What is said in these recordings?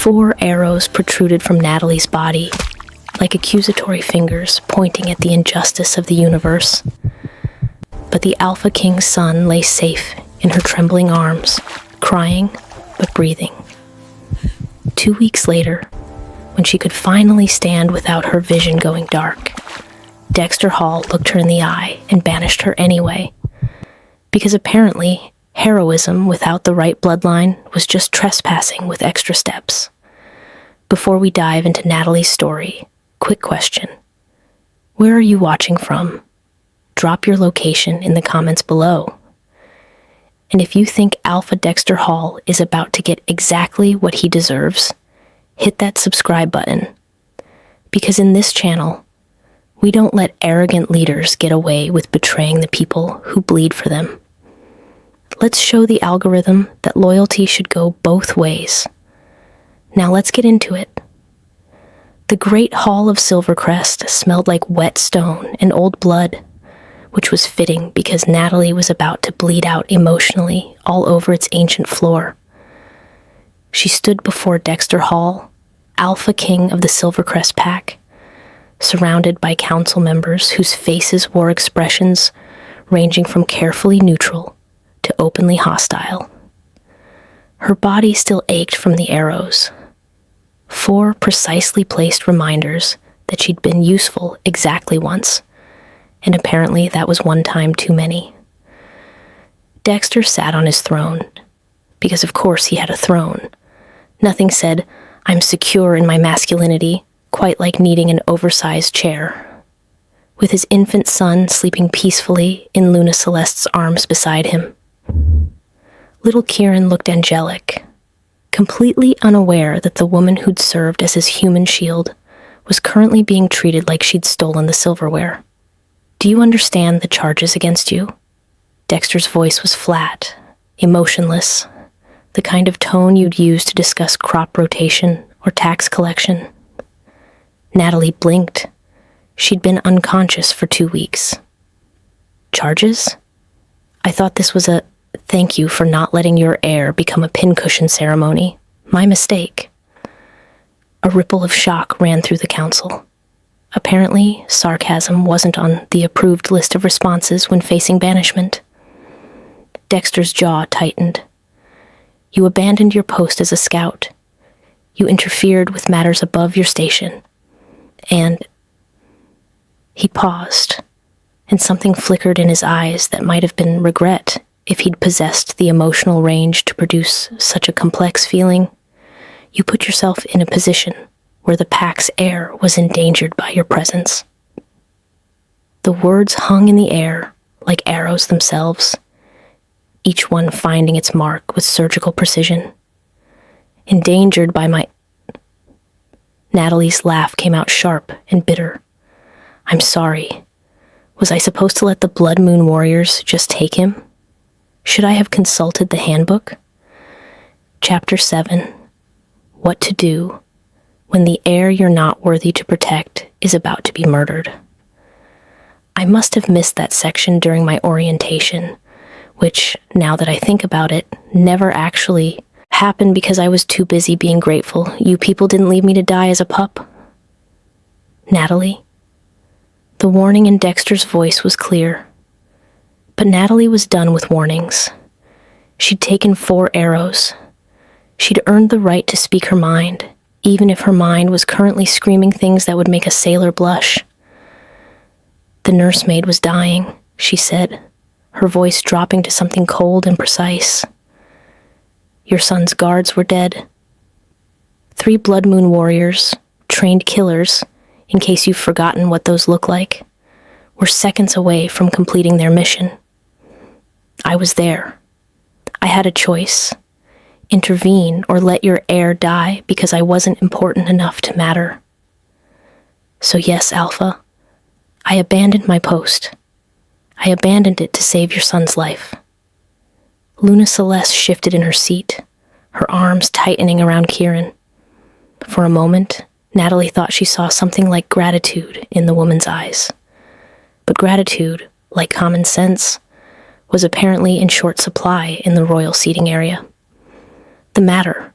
4 arrows protruded from Natalie's body, like accusatory fingers pointing at the injustice of the universe. But the Alpha King's son lay safe in her trembling arms, crying but breathing. 2 weeks later, when she could finally stand without her vision going dark, Dexter Hall looked her in the eye and banished her anyway, because apparently heroism without the right bloodline was just trespassing with extra steps. Before we dive into Natalie's story, quick question. Where are you watching from? Drop your location in the comments below. And if you think Alpha Dexter Hall is about to get exactly what he deserves, hit that subscribe button. Because in this channel, we don't let arrogant leaders get away with betraying the people who bleed for them. Let's show the algorithm that loyalty should go both ways. Now let's get into it. The Great Hall of Silvercrest smelled like wet stone and old blood, which was fitting because Natalie was about to bleed out emotionally all over its ancient floor. She stood before Dexter Hall, Alpha King of the Silvercrest Pack, surrounded by council members whose faces wore expressions ranging from carefully neutral to openly hostile. Her body still ached from the arrows. 4 precisely placed reminders that she'd been useful exactly once, and apparently that was one time too many. Dexter sat on his throne, because of course he had a throne. Nothing said, "I'm secure in my masculinity," quite like needing an oversized chair. With his infant son sleeping peacefully in Luna Celeste's arms beside him. Little Kieran looked angelic, completely unaware that the woman who'd served as his human shield was currently being treated like she'd stolen the silverware. "Do you understand the charges against you?" Dexter's voice was flat, emotionless, the kind of tone you'd use to discuss crop rotation or tax collection. Natalie blinked. She'd been unconscious for 2 weeks. "Charges? I thought this was a thank you for not letting your heir become a pincushion ceremony. My mistake." A ripple of shock ran through the council. Apparently, sarcasm wasn't on the approved list of responses when facing banishment. Dexter's jaw tightened. "You abandoned your post as a scout. You interfered with matters above your station. And..." He paused, and something flickered in his eyes that might have been regret if he'd possessed the emotional range to produce such a complex feeling. "You put yourself in a position where the pack's heir was endangered by your presence." The words hung in the air like arrows themselves, each one finding its mark with surgical precision. "Endangered by my..." Natalie's laugh came out sharp and bitter. "I'm sorry. Was I supposed to let the Blood Moon Warriors just take him? Should I have consulted the handbook?" Chapter 7. What to do when the heir you're not worthy to protect is about to be murdered. I must have missed that section during my orientation, which, now that I think about it, never actually happened because I was too busy being grateful you people didn't leave me to die as a pup. "Natalie?" The warning in Dexter's voice was clear. But Natalie was done with warnings. She'd taken 4 arrows. She'd earned the right to speak her mind, even if her mind was currently screaming things that would make a sailor blush. "The nursemaid was dying," she said, her voice dropping to something cold and precise. "Your son's guards were dead. 3 Blood Moon Warriors, trained killers, in case you've forgotten what those look like, were seconds away from completing their mission. I was there. I had a choice. Intervene or let your heir die because I wasn't important enough to matter. So yes, Alpha, I abandoned my post. I abandoned it to save your son's life." Luna Celeste shifted in her seat, her arms tightening around Kieran. For a moment, Natalie thought she saw something like gratitude in the woman's eyes. But gratitude, like common sense, was apparently in short supply in the royal seating area. "The matter,"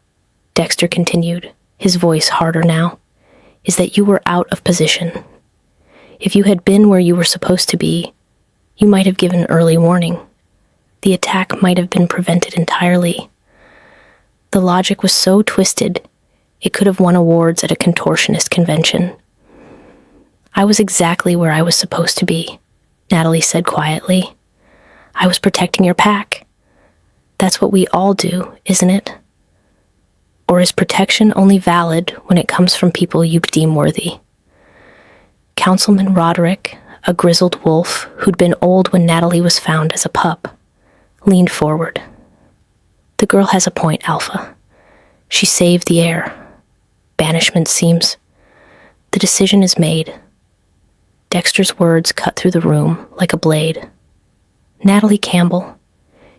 Dexter continued, his voice harder now, is that you were out of position. If you had been where you were supposed to be, you might have given early warning. The attack might have been prevented entirely. The logic was so twisted, it could have won awards at a contortionist convention. I was exactly where I was supposed to be, Natalie said quietly. I was protecting your pack. That's what we all do, isn't it? Or is protection only valid when it comes from people you deem worthy? Councilman Roderick, a grizzled wolf who'd been old when Natalie was found as a pup, leaned forward. The girl has a point, Alpha. She saved the heir. Banishment seems. The decision is made. Dexter's words cut through the room like a blade. Natalie Campbell,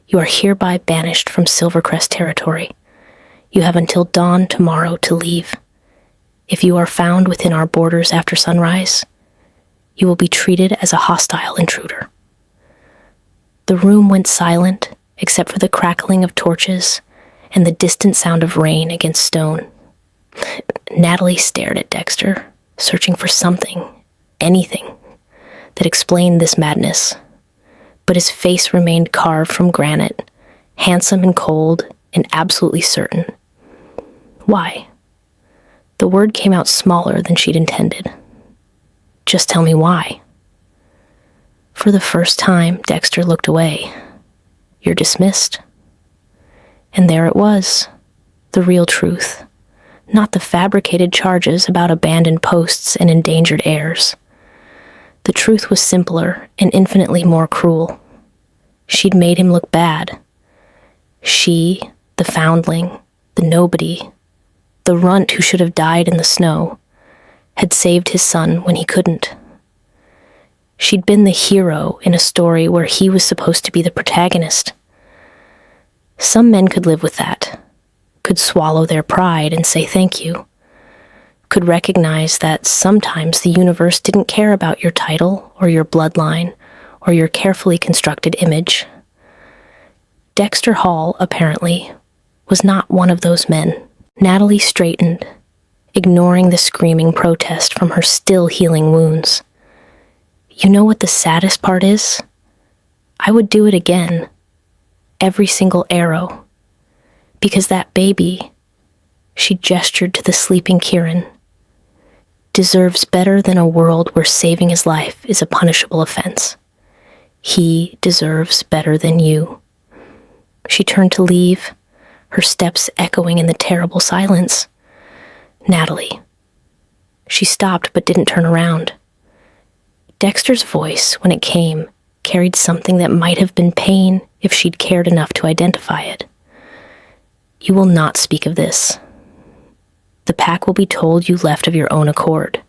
you are hereby banished from Silvercrest territory. You have until dawn tomorrow to leave. If you are found within our borders after sunrise, you will be treated as a hostile intruder. The room went silent, except for the crackling of torches and the distant sound of rain against stone. Natalie stared at Dexter, searching for something, anything, that explained this madness. But his face remained carved from granite, handsome and cold and absolutely certain. Why? The word came out smaller than she'd intended. Just tell me why. For the first time, Dexter looked away. You're dismissed. And there it was, the real truth, not the fabricated charges about abandoned posts and endangered heirs. The truth was simpler and infinitely more cruel. She'd made him look bad. She, the foundling, the nobody, the runt who should have died in the snow, had saved his son when he couldn't. She'd been the hero in a story where he was supposed to be the protagonist. Some men could live with that, could swallow their pride and say thank you, could recognize that sometimes the universe didn't care about your title or your bloodline or your carefully constructed image. Dexter Hall, apparently, was not one of those men. Natalie straightened, ignoring the screaming protest from her still healing wounds. You know what the saddest part is? I would do it again. Every single arrow. Because that baby, she gestured to the sleeping Kieran, deserves better than a world where saving his life is a punishable offense. He deserves better than you. She turned to leave, her steps echoing in the terrible silence. Natalie. She stopped but didn't turn around. Dexter's voice, when it came, carried something that might have been pain if she'd cared enough to identify it. You will not speak of this. The pack will be told you left of your own accord.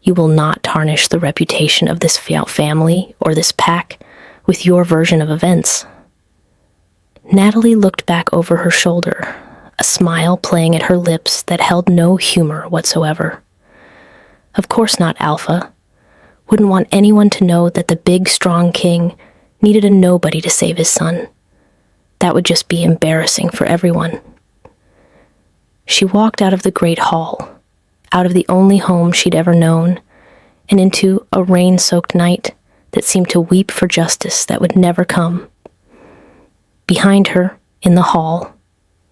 You will not tarnish the reputation of this family or this pack with your version of events. Natalie looked back over her shoulder, a smile playing at her lips that held no humor whatsoever. Of course not, Alpha. Wouldn't want anyone to know that the big, strong king needed a nobody to save his son. That would just be embarrassing for everyone. She walked out of the great hall, out of the only home she'd ever known, and into a rain-soaked night that seemed to weep for justice that would never come. Behind her, in the hall,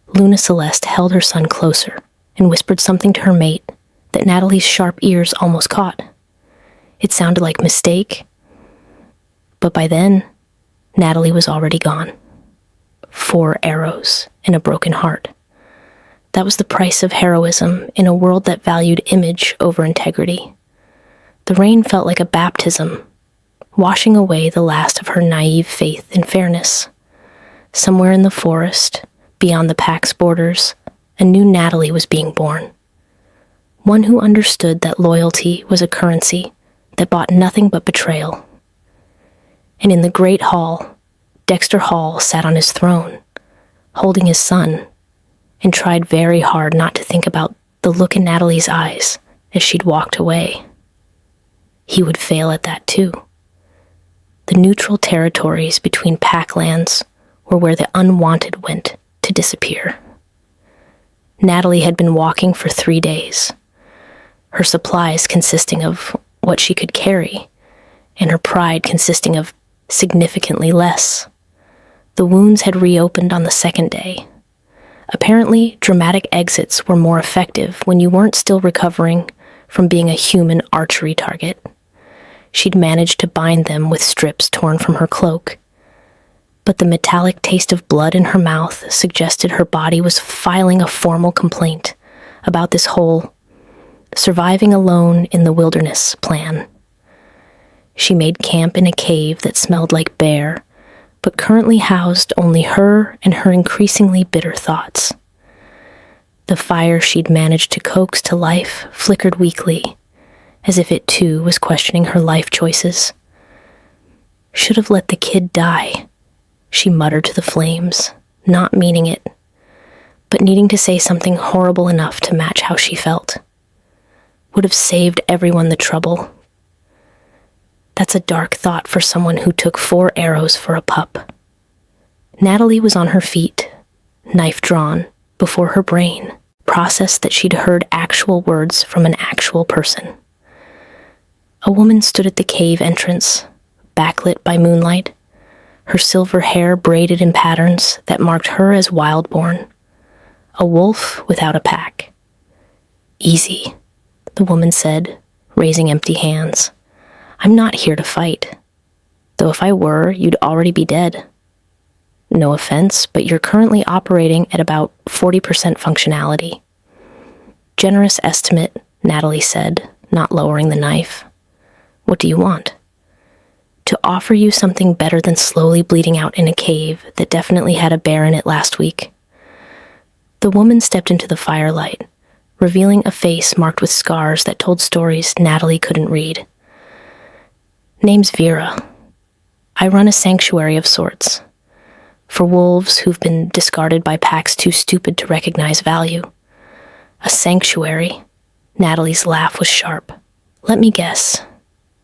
Luna Celeste held her son closer and whispered something to her mate that Natalie's sharp ears almost caught. It sounded like mistake, but by then, Natalie was already gone. 4 arrows and a broken heart. That was the price of heroism in a world that valued image over integrity. The rain felt like a baptism, washing away the last of her naive faith in fairness. Somewhere in the forest, beyond the pack's borders, a new Natalie was being born. One who understood that loyalty was a currency that bought nothing but betrayal. And in the great hall, Dexter Hall sat on his throne, holding his son, and tried very hard not to think about the look in Natalie's eyes as she'd walked away. He would fail at that too. The neutral territories between pack lands were where the unwanted went to disappear. Natalie had been walking for 3 days, her supplies consisting of what she could carry, and her pride consisting of significantly less. The wounds had reopened on the second day. Apparently, dramatic exits were more effective when you weren't still recovering from being a human archery target. She'd managed to bind them with strips torn from her cloak, but the metallic taste of blood in her mouth suggested her body was filing a formal complaint about this whole surviving alone in the wilderness plan. She made camp in a cave that smelled like bear, but currently housed only her and her increasingly bitter thoughts. The fire she'd managed to coax to life flickered weakly, as if it too was questioning her life choices. Should have let the kid die, she muttered to the flames, not meaning it, but needing to say something horrible enough to match how she felt. Would have saved everyone the trouble. That's a dark thought for someone who took 4 arrows for a pup. Natalie was on her feet, knife drawn, before her brain processed that she'd heard actual words from an actual person. A woman stood at the cave entrance, backlit by moonlight, her silver hair braided in patterns that marked her as wildborn, a wolf without a pack. "Easy," the woman said, raising empty hands. "I'm not here to fight. Though if I were, you'd already be dead. No offense, but you're currently operating at about 40% functionality." "Generous estimate," Natalie said, not lowering the knife. "What do you want?" "To offer you something better than slowly bleeding out in a cave that definitely had a bear in it last week." The woman stepped into the firelight, revealing a face marked with scars that told stories Natalie couldn't read. "Name's Vera. I run a sanctuary of sorts, for wolves who've been discarded by packs too stupid to recognize value." "A sanctuary?" Natalie's laugh was sharp. "Let me guess.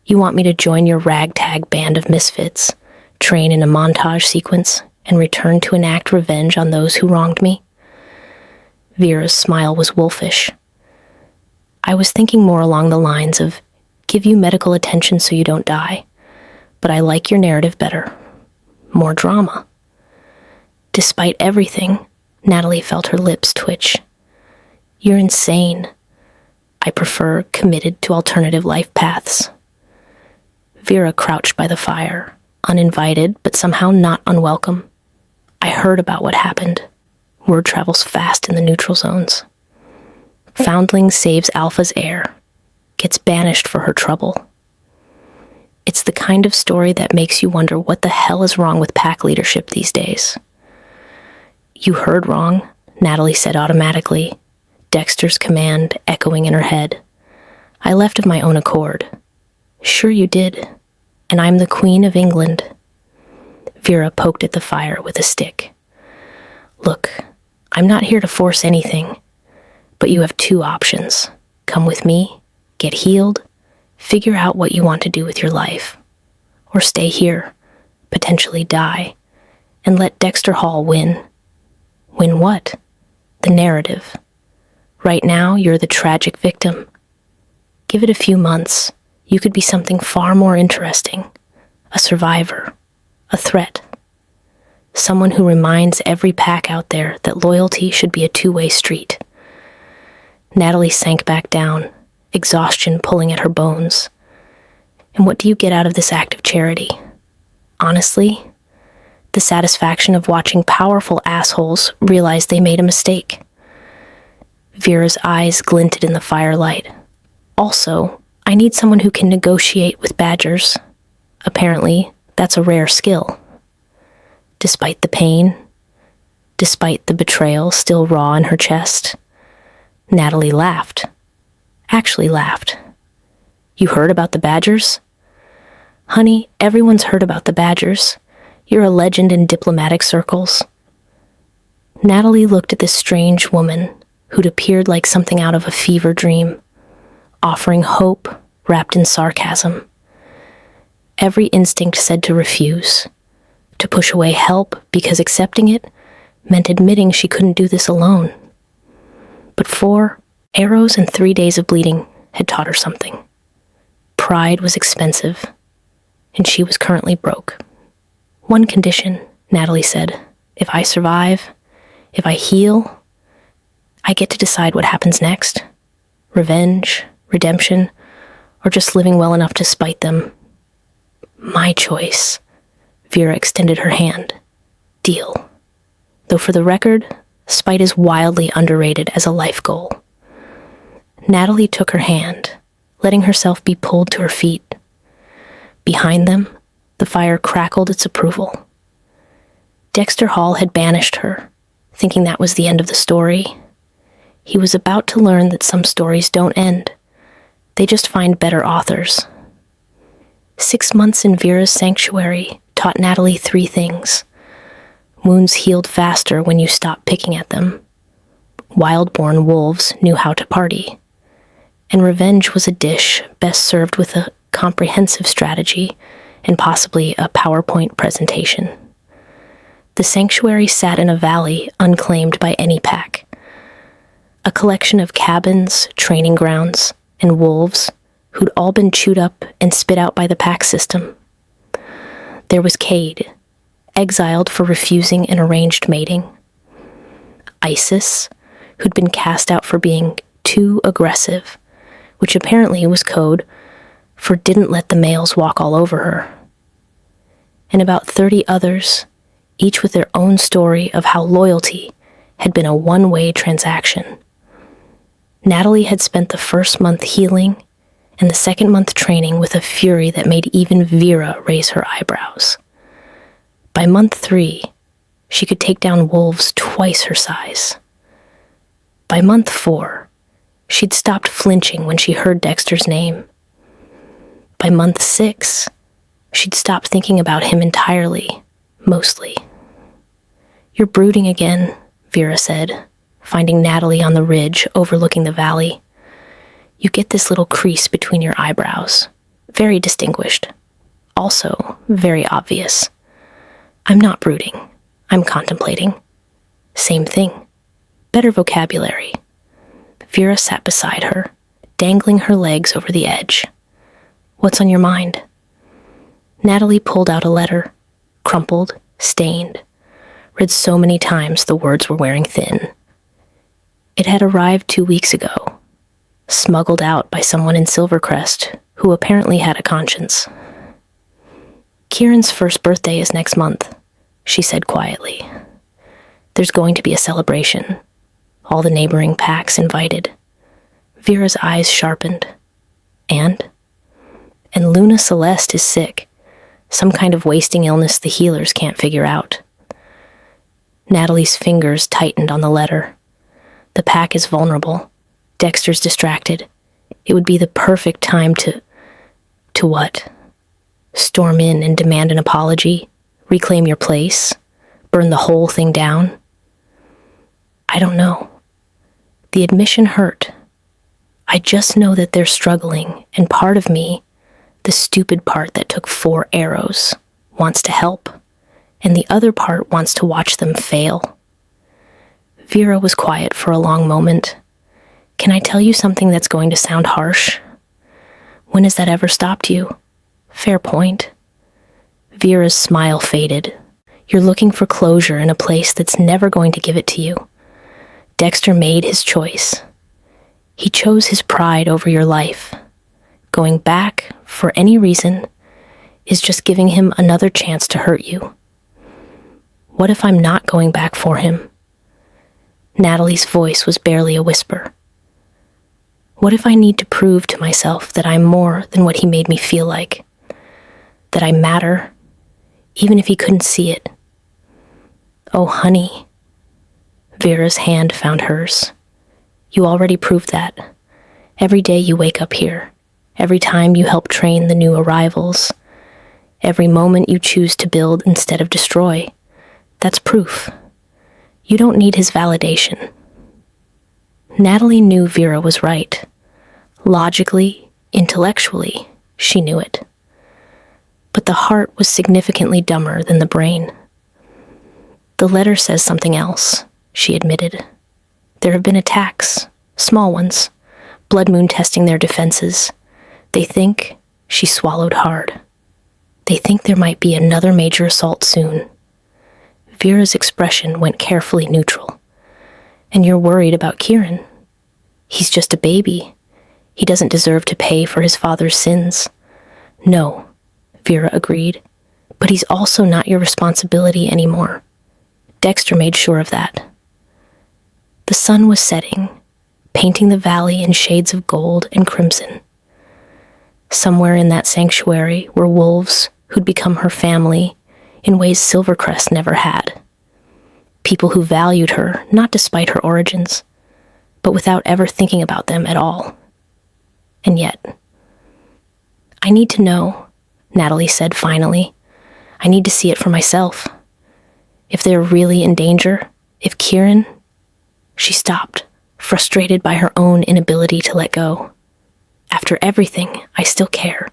You want me to join your ragtag band of misfits, train in a montage sequence, and return to enact revenge on those who wronged me?" Vera's smile was wolfish. "I was thinking more along the lines of give you medical attention so you don't die, but I like your narrative better. More drama." Despite everything, Natalie felt her lips twitch. "You're insane. I prefer committed to alternative life paths." Vera crouched by the fire, uninvited but somehow not unwelcome. "I heard about what happened. Word travels fast in the neutral zones. Foundling saves Alpha's heir, gets banished for her trouble. It's the kind of story that makes you wonder what the hell is wrong with pack leadership these days." "You heard wrong," Natalie said automatically, Dexter's command echoing in her head. "I left of my own accord." "Sure you did, and I'm the Queen of England." Vera poked at the fire with a stick. "Look, I'm not here to force anything, but you have 2 options. Come with me, get healed, figure out what you want to do with your life, or stay here, potentially die, and let Dexter Hall win." "Win what?" "The narrative. Right now, you're the tragic victim. Give it a few months, you could be something far more interesting. A survivor, a threat. Someone who reminds every pack out there that loyalty should be a 2-way street." Natalie sank back down, exhaustion pulling at her bones. "And what do you get out of this act of charity?" "Honestly, the satisfaction of watching powerful assholes realize they made a mistake." Vera's eyes glinted in the firelight. "Also, I need someone who can negotiate with badgers. Apparently, that's a rare skill." Despite the pain, despite the betrayal still raw in her chest, Natalie laughed. Actually laughed. "You heard about the badgers?" "Honey, everyone's heard about the badgers. You're a legend in diplomatic circles." Natalie looked at this strange woman who'd appeared like something out of a fever dream, offering hope wrapped in sarcasm. Every instinct said to refuse, to push away help because accepting it meant admitting she couldn't do this alone. But 4 arrows and 3 days of bleeding had taught her something. Pride was expensive, and she was currently broke. One condition, Natalie said. If I survive, if I heal, I get to decide what happens next. Revenge, redemption, or just living well enough to spite them. My choice. Vera extended her hand. Deal. Though for the record, spite is wildly underrated as a life goal. Natalie took her hand, letting herself be pulled to her feet. Behind them, the fire crackled its approval. Dexter Hall had banished her, thinking that was the end of the story. He was about to learn that some stories don't end. They just find better authors. 6 months in Vera's sanctuary taught Natalie 3 things. Wounds healed faster when you stopped picking at them. Wild-born wolves knew how to party. And revenge was a dish best served with a comprehensive strategy and possibly a PowerPoint presentation. The sanctuary sat in a valley unclaimed by any pack. A collection of cabins, training grounds, and wolves who'd all been chewed up and spit out by the pack system. There was Cade, exiled for refusing an arranged mating. Isis, who'd been cast out for being too aggressive, which apparently was code for didn't let the males walk all over her. And about 30 others, each with their own story of how loyalty had been a one-way transaction. Natalie had spent the first month healing and the second month training with a fury that made even Vera raise her eyebrows. By month 3, she could take down wolves twice her size. By month 4, she'd stopped flinching when she heard Dexter's name. By month 6, she'd stopped thinking about him entirely, mostly. "You're brooding again," Vera said, finding Natalie on the ridge overlooking the valley. "You get this little crease between your eyebrows. Very distinguished. Also, very obvious. I'm not brooding. I'm contemplating. Same thing. Better vocabulary." Vera sat beside her, dangling her legs over the edge. "What's on your mind?" Natalie pulled out a letter, crumpled, stained, read so many times the words were wearing thin. It had arrived 2 weeks ago, smuggled out by someone in Silvercrest who apparently had a conscience. "Kieran's first birthday is next month," she said quietly. "There's going to be a celebration. All the neighboring packs invited." Vera's eyes sharpened. And Luna Celeste is sick. Some kind of wasting illness the healers can't figure out. Natalie's fingers tightened on the letter. The pack is vulnerable. Dexter's distracted. It would be the perfect time to what? Storm in and demand an apology? Reclaim your place? Burn the whole thing down? I don't know. The admission hurt. I just know that they're struggling, and part of me, the stupid part that took 4 arrows, wants to help, and the other part wants to watch them fail. Vera was quiet for a long moment. "Can I tell you something that's going to sound harsh? When has that ever stopped you? Fair point." Vera's smile faded. "You're looking for closure in a place that's never going to give it to you. Dexter made his choice. He chose his pride over your life. Going back, for any reason, is just giving him another chance to hurt you. What if I'm not going back for him?" Natalie's voice was barely a whisper. "What if I need to prove to myself that I'm more than what he made me feel like? That I matter, even if he couldn't see it?" "Oh, honey." Vera's hand found hers. "You already proved that. Every day you wake up here. Every time you help train the new arrivals. Every moment you choose to build instead of destroy. That's proof. You don't need his validation." Natalie knew Vera was right. Logically, intellectually, she knew it. But the heart was significantly dumber than the brain. "The letter says something else," she admitted. "There have been attacks, Small ones, blood moon testing their defenses. They think she swallowed hard. They think there might be another major assault soon. Vera's expression went carefully neutral. And you're worried about Kieran. He's just a baby. He doesn't deserve to pay for his father's sins. No, Vera agreed, but he's also not your responsibility anymore. Dexter made sure of that. The sun was setting, painting the valley in shades of gold and crimson. Somewhere in that sanctuary were wolves who'd become her family in ways Silvercrest never had. People who valued her, not despite her origins, but without ever thinking about them at all. And yet, I need to know, Natalie said finally. I need to see it for myself. If they're really in danger, if Kieran... She stopped, frustrated by her own inability to let go. After everything, I still care.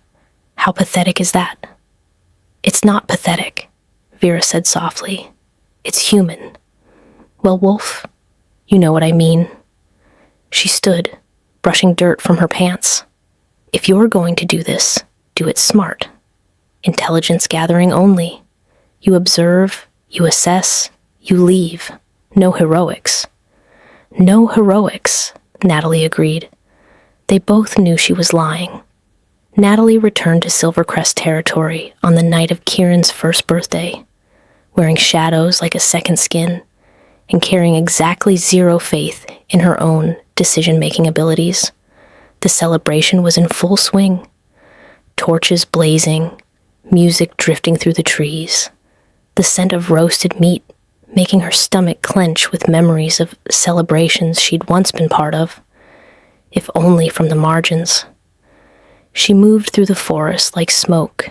How pathetic is that? It's not pathetic, Vera said softly. It's human. Well, Wolf, you know what I mean. She stood, brushing dirt from her pants. If you're going to do this, do it smart. Intelligence gathering only. You observe, you assess, you leave. No heroics. No heroics, Natalie agreed. They both knew she was lying. Natalie returned to Silvercrest territory on the night of Kieran's first birthday, wearing shadows like a second skin, and carrying exactly zero faith in her own decision-making abilities. The celebration was in full swing. Torches blazing, music drifting through the trees, the scent of roasted meat making her stomach clench with memories of celebrations she'd once been part of, if only from the margins. She moved through the forest like smoke,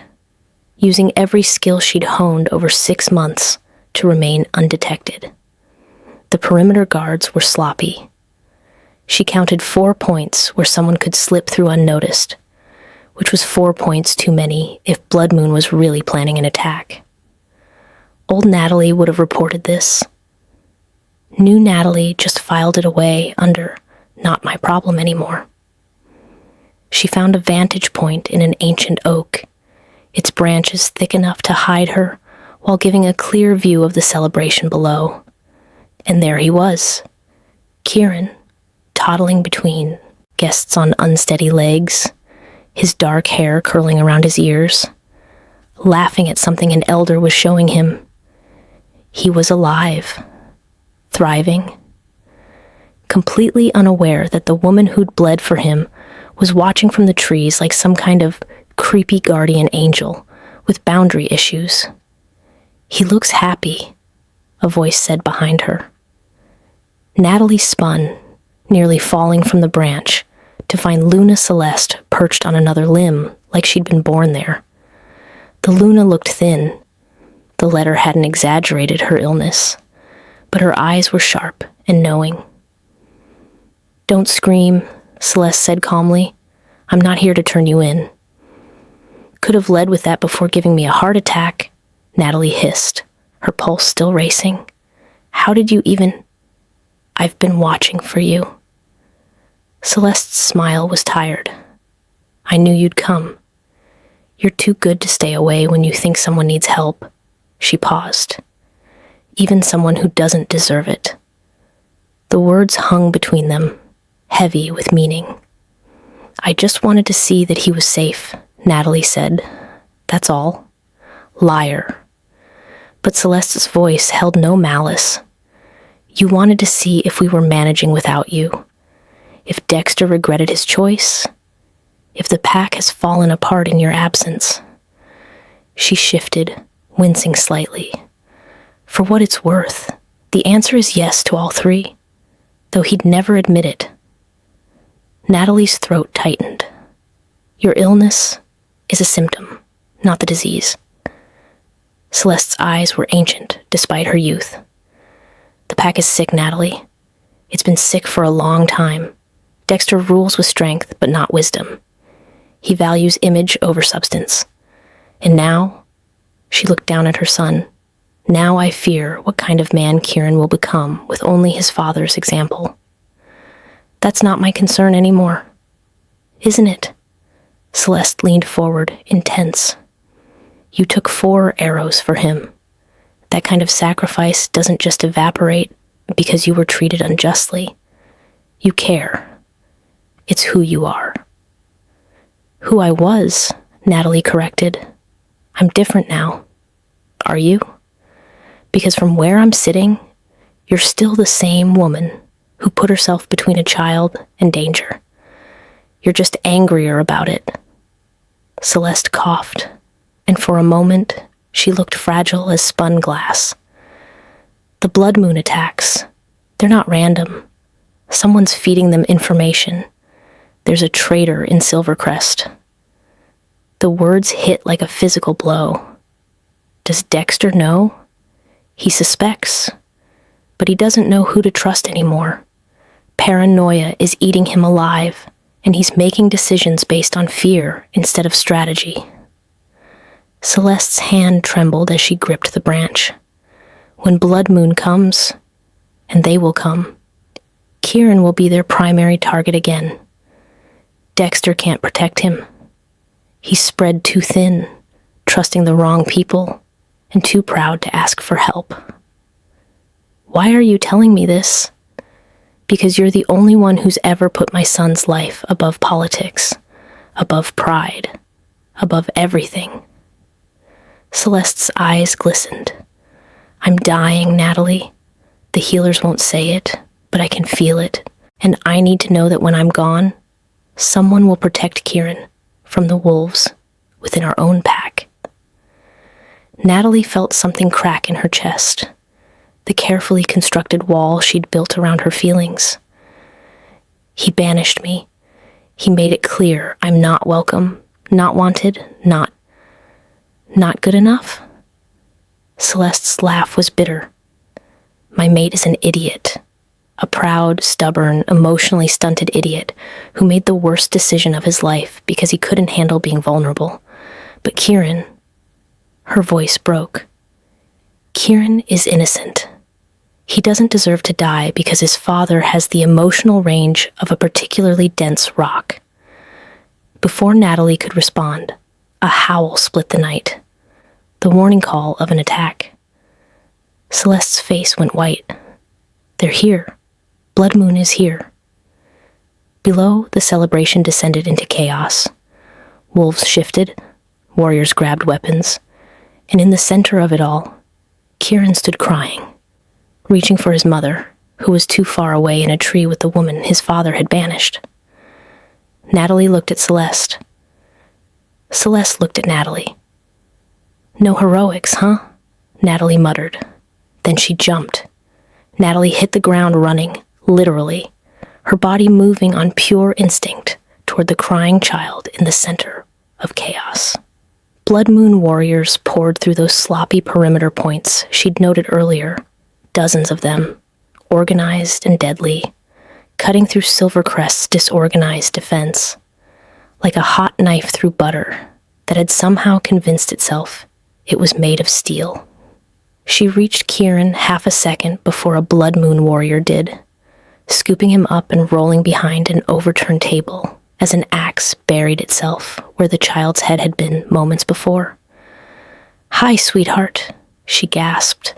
using every skill she'd honed over 6 months to remain undetected. The perimeter guards were sloppy. She counted 4 points where someone could slip through unnoticed, which was 4 points too many if Blood Moon was really planning an attack. Old Natalie would have reported this. New Natalie just filed it away under not my problem anymore. She found a vantage point in an ancient oak, its branches thick enough to hide her while giving a clear view of the celebration below. And there he was, Kieran, toddling between guests on unsteady legs, his dark hair curling around his ears, laughing at something an elder was showing him. He was alive, thriving, completely unaware that the woman who'd bled for him was watching from the trees like some kind of creepy guardian angel with boundary issues. He looks happy, a voice said behind her. Natalie spun, nearly falling from the branch, to find Luna Celeste perched on another limb like she'd been born there. The Luna looked thin. The letter hadn't exaggerated her illness, but her eyes were sharp and knowing. Don't scream, Celeste said calmly. I'm not here to turn you in. Could have led with that before giving me a heart attack, Natalie hissed, her pulse still racing. How did you even... I've been watching for you. Celeste's smile was tired. I knew you'd come. You're too good to stay away when you think someone needs help. She paused. Even someone who doesn't deserve it. The words hung between them, heavy with meaning. I just wanted to see that he was safe, Natalie said. That's all. Liar. But Celeste's voice held no malice. You wanted to see if we were managing without you. If Dexter regretted his choice. If the pack has fallen apart in your absence. She shifted, wincing slightly. For what it's worth, the answer is yes to all three, though he'd never admit it. Natalie's throat tightened. Your illness is a symptom, not the disease. Celeste's eyes were ancient, despite her youth. The pack is sick, Natalie. It's been sick for a long time. Dexter rules with strength, but not wisdom. He values image over substance. And now, she looked down at her son. Now I fear what kind of man Kieran will become with only his father's example. That's not my concern anymore. Isn't it? Celeste leaned forward, intense. You took 4 arrows for him. That kind of sacrifice doesn't just evaporate because you were treated unjustly. You care. It's who you are. Who I was, Natalie corrected. I'm different now. Are you? Because from where I'm sitting, you're still the same woman who put herself between a child and danger. You're just angrier about it. Celeste coughed, and for a moment, she looked fragile as spun glass. The blood moon attacks. They're not random. Someone's feeding them information. There's a traitor in Silvercrest. The words hit like a physical blow. Does Dexter know? He suspects, but he doesn't know who to trust anymore. Paranoia is eating him alive, and he's making decisions based on fear instead of strategy. Celeste's hand trembled as she gripped the branch. When Blood Moon comes, and they will come, Kieran will be their primary target again. Dexter can't protect him. He's spread too thin, trusting the wrong people, and too proud to ask for help. Why are you telling me this? Because you're the only one who's ever put my son's life above politics, above pride, above everything. Celeste's eyes glistened. I'm dying, Natalie. The healers won't say it, but I can feel it, and I need to know that when I'm gone, someone will protect Kieran from the wolves within our own pack. Natalie felt something crack in her chest, the carefully constructed wall she'd built around her feelings. He banished me. He made it clear I'm not welcome, not wanted, not good enough. Celeste's laugh was bitter. My mate is an idiot. A proud, stubborn, emotionally stunted idiot who made the worst decision of his life because he couldn't handle being vulnerable. But Kieran, her voice broke. Kieran is innocent. He doesn't deserve to die because his father has the emotional range of a particularly dense rock. Before Natalie could respond, a howl split the night, the warning call of an attack. Celeste's face went white. They're here. Blood Moon is here. Below, the celebration descended into chaos. Wolves shifted, warriors grabbed weapons, and in the center of it all, Kieran stood crying, reaching for his mother, who was too far away in a tree with the woman his father had banished. Natalie looked at Celeste. Celeste looked at Natalie. No heroics, huh? Natalie muttered. Then she jumped. Natalie hit the ground running, literally, her body moving on pure instinct toward the crying child in the center of chaos. Blood Moon warriors poured through those sloppy perimeter points she'd noted earlier, dozens of them, organized and deadly, cutting through Silvercrest's disorganized defense, like a hot knife through butter that had somehow convinced itself it was made of steel. She reached Kieran half a second before a Blood Moon warrior did, scooping him up and rolling behind an overturned table as an axe buried itself where the child's head had been moments before. "Hi, sweetheart," she gasped,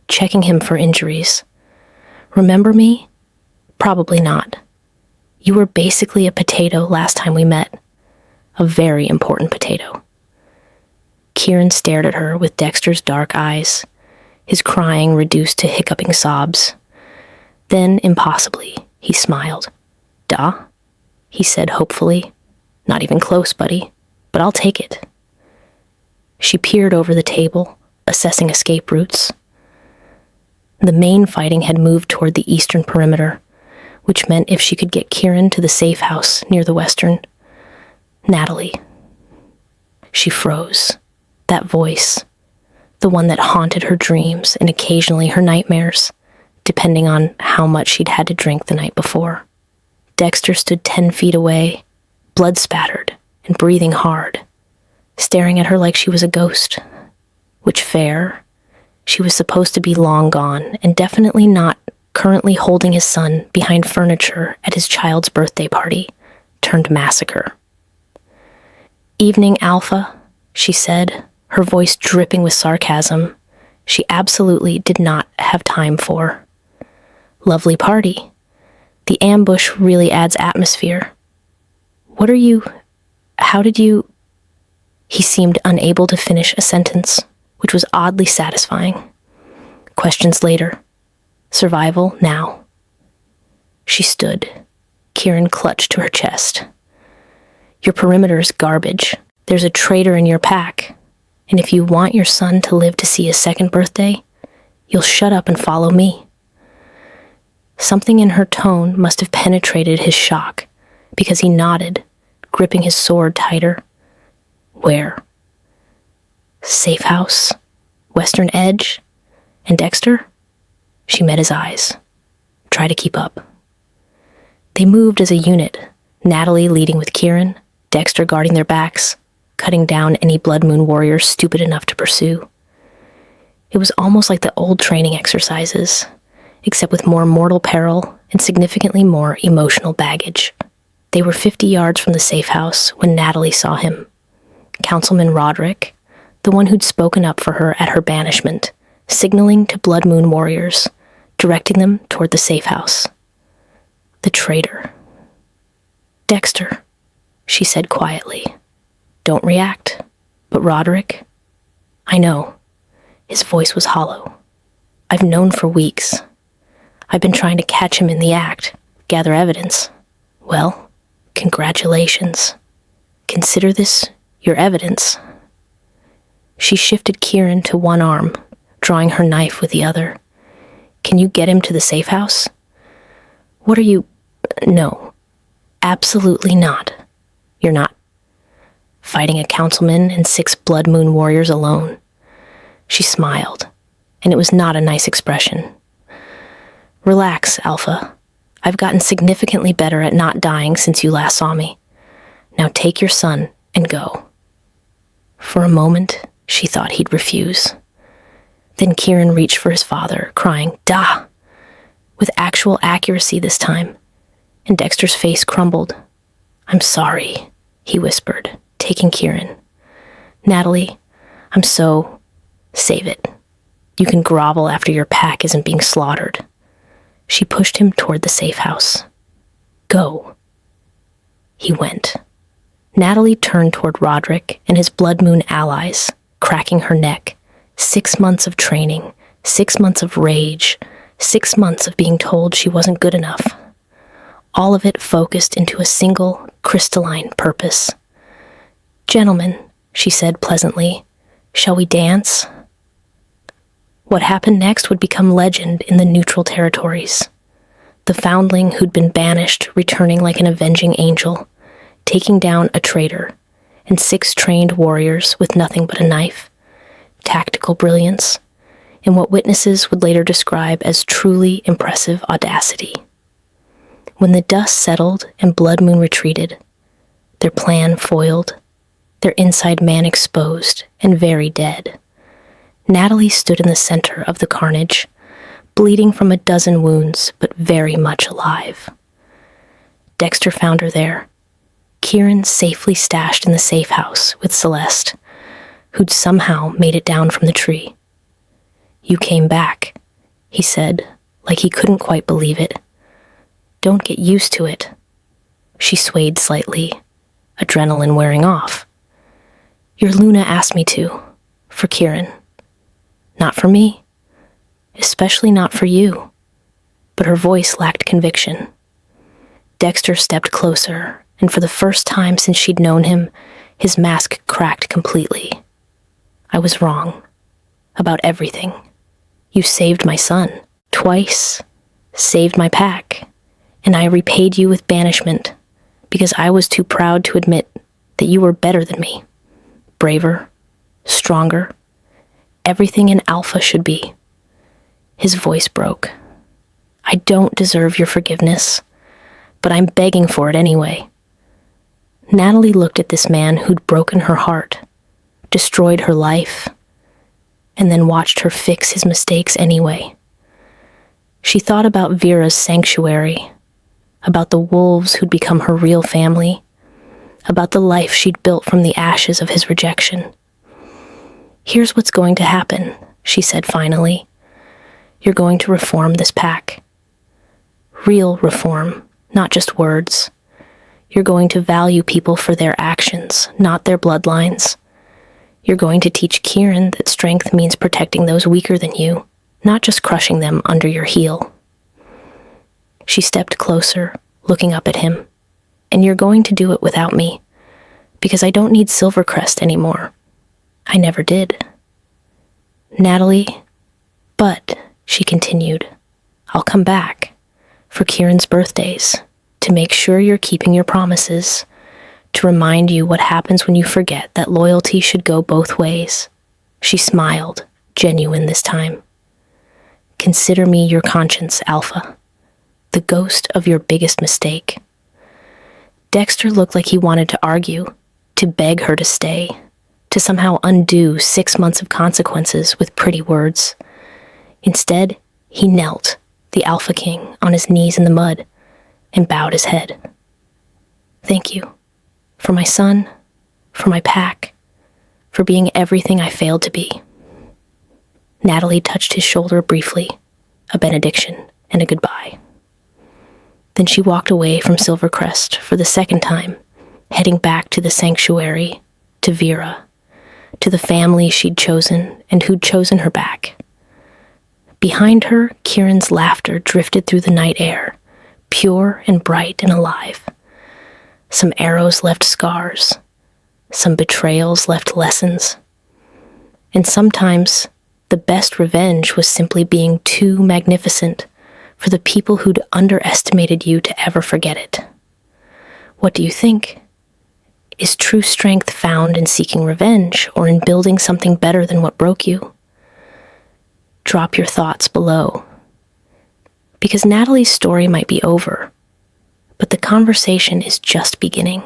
checking him for injuries. "Remember me? Probably not. You were basically a potato last time we met. A very important potato." Kieran stared at her with Dexter's dark eyes, his crying reduced to hiccuping sobs. Then, impossibly, he smiled. "Duh," he said hopefully. "Not even close, buddy, but I'll take it." She peered over the table, assessing escape routes. The main fighting had moved toward the eastern perimeter, which meant if she could get Kieran to the safe house near the western. Natalie. She froze. That voice, the one that haunted her dreams and occasionally her nightmares, depending on how much she'd had to drink the night before. Dexter stood 10 feet away, blood spattered and breathing hard, staring at her like she was a ghost. Which fair? She was supposed to be long gone and definitely not currently holding his son behind furniture at his child's birthday party, turned massacre. "Evening, Alpha," she said, her voice dripping with sarcasm she absolutely did not have time for. "Lovely party. The ambush really adds atmosphere. How did you..." He seemed unable to finish a sentence, which was oddly satisfying. Questions later. Survival now. She stood. Kieran clutched to her chest. "Your perimeter's garbage. There's a traitor in your pack. And if you want your son to live to see his second birthday, you'll shut up and follow me." Something in her tone must have penetrated his shock, because he nodded, gripping his sword tighter. "Where?" "Safe house, Western Edge, and Dexter?" She met his eyes. "Try to keep up." They moved as a unit, Natalie leading with Kieran, Dexter guarding their backs, cutting down any Blood Moon warrior stupid enough to pursue. It was almost like the old training exercises, except with more mortal peril and significantly more emotional baggage. They were 50 yards from the safe house when Natalie saw him. Councilman Roderick, the one who'd spoken up for her at her banishment, signaling to Blood Moon warriors, directing them toward the safe house. The traitor. "Dexter," she said quietly. "Don't react. But Roderick..." "I know." His voice was hollow. "I've known for weeks. I've been trying to catch him in the act, gather evidence. Well, congratulations. Consider this your evidence." She shifted Kieran to one arm, drawing her knife with the other. "Can you get him to the safe house?" "What are you..." "No, absolutely not. You're not fighting a councilman and 6 Blood Moon warriors alone." She smiled, and it was not a nice expression. "Relax, Alpha. I've gotten significantly better at not dying since you last saw me. Now take your son and go." For a moment, she thought he'd refuse. Then Kieran reached for his father, crying, "Da!" with actual accuracy this time, and Dexter's face crumbled. "I'm sorry," he whispered, taking Kieran. "Natalie, I'm so..." "Save it. You can grovel after your pack isn't being slaughtered." She pushed him toward the safe house. "Go." He went. Natalie turned toward Roderick and his Blood Moon allies, cracking her neck. 6 months of training, 6 months of rage, 6 months of being told she wasn't good enough. All of it focused into a single, crystalline purpose. "Gentlemen," she said pleasantly, "shall we dance?" What happened next would become legend in the neutral territories. The foundling who'd been banished returning like an avenging angel, taking down a traitor, and 6 trained warriors with nothing but a knife, tactical brilliance, and what witnesses would later describe as truly impressive audacity. When the dust settled and Blood Moon retreated, their plan foiled, their inside man exposed and very dead, Natalie stood in the center of the carnage, bleeding from a dozen wounds, but very much alive. Dexter found her there, Kieran safely stashed in the safe house with Celeste, who'd somehow made it down from the tree. "You came back," he said, like he couldn't quite believe it. "Don't get used to it." She swayed slightly, adrenaline wearing off. "Your Luna asked me to, for Kieran. Not for me, especially not for you." But her voice lacked conviction. Dexter stepped closer, and for the first time since she'd known him, his mask cracked completely. "I was wrong. About everything. You saved my son. Twice. Saved my pack. And I repaid you with banishment, because I was too proud to admit that you were better than me. Braver. Stronger. Everything an alpha should be." His voice broke. "I don't deserve your forgiveness, but I'm begging for it anyway." Natalie looked at this man who'd broken her heart, destroyed her life, and then watched her fix his mistakes anyway. She thought about Vera's sanctuary, about the wolves who'd become her real family, about the life she'd built from the ashes of his rejection. "Here's what's going to happen," she said finally. "You're going to reform this pack. Real reform, not just words. You're going to value people for their actions, not their bloodlines. You're going to teach Kieran that strength means protecting those weaker than you, not just crushing them under your heel." She stepped closer, looking up at him. "And you're going to do it without me, because I don't need Silvercrest anymore. I never did. Natalie, but," she continued, "I'll come back for Kieran's birthdays to make sure you're keeping your promises, to remind you what happens when you forget that loyalty should go both ways." She smiled, genuine this time. "Consider me your conscience, Alpha, the ghost of your biggest mistake." Dexter looked like he wanted to argue, to beg her to stay, to somehow undo 6 months of consequences with pretty words. Instead, he knelt, the Alpha King, on his knees in the mud, and bowed his head. "Thank you. For my son, for my pack, for being everything I failed to be." Natalie touched his shoulder briefly, a benediction and a goodbye. Then she walked away from Silvercrest for the second time, heading back to the sanctuary, to Vera, to the family she'd chosen and who'd chosen her back. Behind her, Kieran's laughter drifted through the night air, pure and bright and alive. Some arrows left scars, some betrayals left lessons. And sometimes, the best revenge was simply being too magnificent for the people who'd underestimated you to ever forget it. What do you think? Is true strength found in seeking revenge or in building something better than what broke you? Drop your thoughts below. Because Natalie's story might be over, but the conversation is just beginning.